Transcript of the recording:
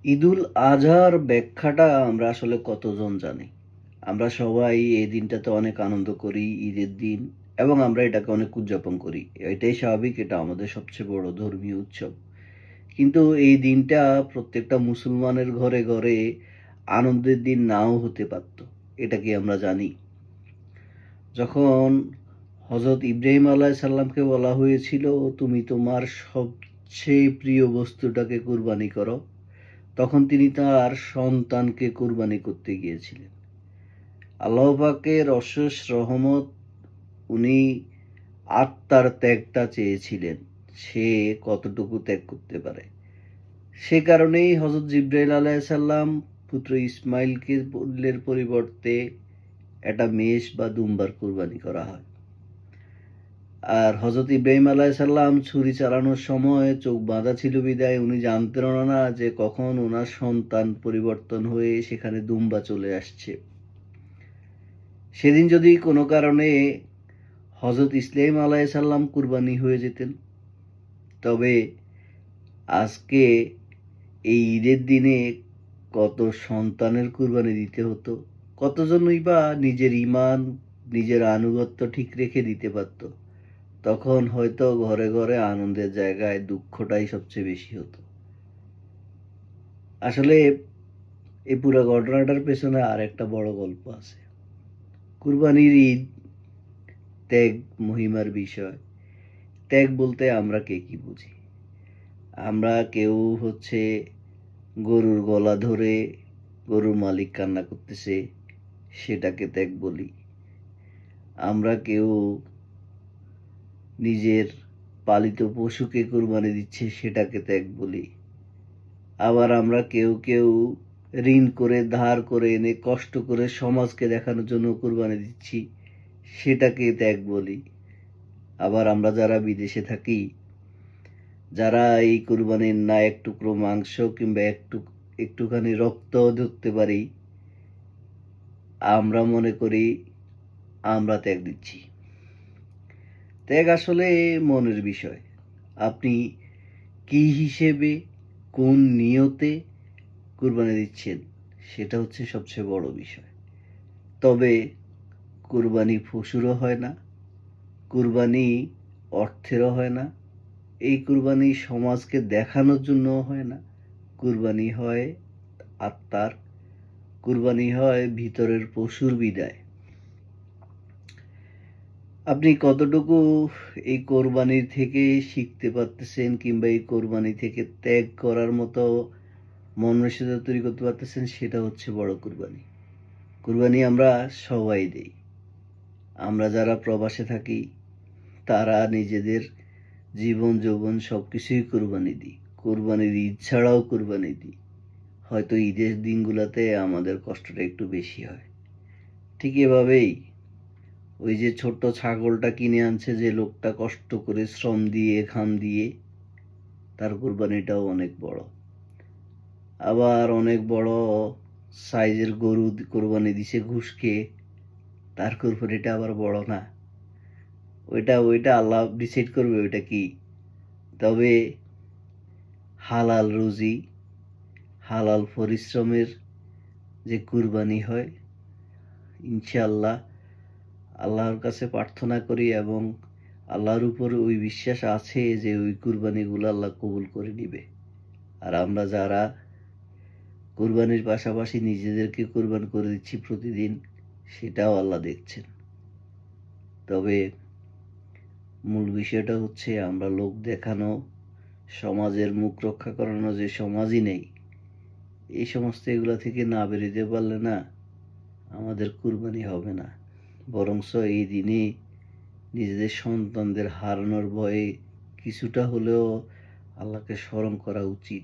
ঈদুল আজহার ব্যাখ্যাটা আমরা আসলে কতজন জানি? আমরা সবাই এই দিনটাতে অনেক আনন্দ করি, ঈদের দিন এবং আমরা এটাকে অনেক উদযাপন করি। এটাই স্বাভাবিক, এটা আমাদের সবচেয়ে বড় ধর্মীয় উৎসব। কিন্তু এই দিনটা প্রত্যেকটা মুসলমানের ঘরে, ঘরে আনন্দের দিন নাও হতে পারত। এটা কি আমরা জানি? যখন হযরত ইব্রাহিম আলাইহিস সালামকে বলা হয়েছিল, "তুমি তোমার সবচেয়ে প্রিয় বস্তুটাকে কুরবানি করো।" তখন তিনি তার সন্তানকে কুরবানি করতে গিয়েছিলেন। আল্লাহ পাকের অশেষ রহমত, উনি আত্মার ত্যাগটা চেয়েছিলেন। সে কতটুকু ত্যাগ করতে পারে। সে কারণেই হযরত জিবরাইল আলাইহিস সালাম পুত্র ইসমাইলকে বললের পরিবর্তে একটা মেষ বা দুম্বার কুরবানি করা হয়। আর হযরত ইব্রাহিম আলাইহিস সালাম ছুরি চালানোর সময় চোখ বাঁধা ছিল বিধায় উনি জানতেন না যে কখন ওনার সন্তান পরিবর্তন হয়ে সেখানে দুম্বা চলে আসছে। সেদিন যদি কোনো কারণে হযরত ইসমাঈল আলাইহিস সালাম কুরবানি হয়ে যেতেন, তবে আজকে এই ঈদের দিনে কত সন্তানের কুরবানি দিতে হতো, কতজনই বা নিজের ঈমান, নিজের আনুগত্য ঠিক রেখে দিতে পারত। তখন হয়তো ঘরে, ঘরে আনন্দের জায়গায় দুঃখটাই সবচেয়ে বেশি হতো। আসলে এই পুরা ঘটনাটার পেছনে আরেকটা বড় গল্প আছে। কুরবানির ঈদ ত্যাগ মহিমার বিষয়। ত্যাগ বলতে আমরা কে কি বুঝি? আমরা কেউ হচ্ছে গরুর গলা ধরে গরুর মালিক কান্না করতেছে, সেটাকে ত্যাগ বলি। আমরা কেউ নিজের পালিত পশুকে কুরবানি দিচ্ছে, সেটাকে ত্যাগ বলি। আবার আমরা কেউ ঋণ করে ধার করে এনে কষ্ট করে সমাজকে দেখানোর জন্য কুরবানি দিচ্ছি, সেটাকে ত্যাগ বলি। আবার আমরা যারা বিদেশে থাকি, যারা এই কুরবানির না এক টুকরো মাংস কিংবা একটুখানি রক্ত ধরতে পারি, আমরা মনে করি আমরা ত্যাগ দিচ্ছি। ত্যাগ আসলে মনের বিষয়। আপনি কি হিসেবে, কোন নিয়তে কুরবানি দিচ্ছেন, সেটা হচ্ছে সবচেয়ে বড় বিষয়। তবে কুরবানি পশুরও হয় না, কুরবানি অর্থেরও হয় না, এই কুরবানি সমাজকে দেখানোর জন্যও হয় না। কুরবানি হয় আত্মার, কুরবানি হয় ভিতরের পশুর বিদায়। আপনি কতটুকু এই কোরবানির থেকে শিখতে পারতেছেন কিংবা এই কোরবানি থেকে ত্যাগ করার মতো মানসিকতা তৈরি করতে পারতেছেন, সেটা হচ্ছে বড় কুরবানি। কুরবানি আমরা সবাই দেই। আমরা যারা প্রবাসে থাকি, তারা নিজেদের জীবন যৌবন সবকিছুই কুরবানি দিই। কুরবানির ঈদ ছাড়াও কুরবানি দিই। হয়তো ঈদের দিনগুলোতে আমাদের কষ্টটা একটু বেশি হয়। ঠিক এভাবেই ওই যে ছোট্ট ছাগলটা কিনে আনছে যে লোকটা কষ্ট করে শ্রম দিয়ে ঘাম দিয়ে, তার কুরবানিটাও অনেক বড়। আবার অনেক বড় সাইজের গরু কুরবানি দিছে ঘুষ খেয়ে, তার কুরবানিটা আবার বড় না। ওইটা আল্লাহ ডিসাইড করবে ওইটা কি। তবে হালাল রুজি, হালাল পরিশ্রমের যে কুরবানি হয়, ইনশাআল্লাহ আল্লাহর কাছে প্রার্থনা করি এবং আল্লাহর উপর ওই বিশ্বাস আছে যে ওই কুরবানিগুলো আল্লাহ কবুল করে নিবে। আর আমরা যারা কুরবানির পাশাপাশি নিজেদেরকে কুরবান করে দিচ্ছি প্রতিদিন, সেটাও আল্লাহ দেখছেন। তবে মূল বিষয়টা হচ্ছে আমরা লোক দেখানো, সমাজের মুখ রক্ষা করানো যে সমাজই নেই, এই সমস্ত এগুলা থেকে না বেরোতে পারলে না আমাদের কুরবানি হবে না। বরঞ্চ এই দিনে নিজেদের সন্তানদের হারানোর ভয়ে কিছুটা হলেও আল্লাহকে স্মরণ করা উচিত।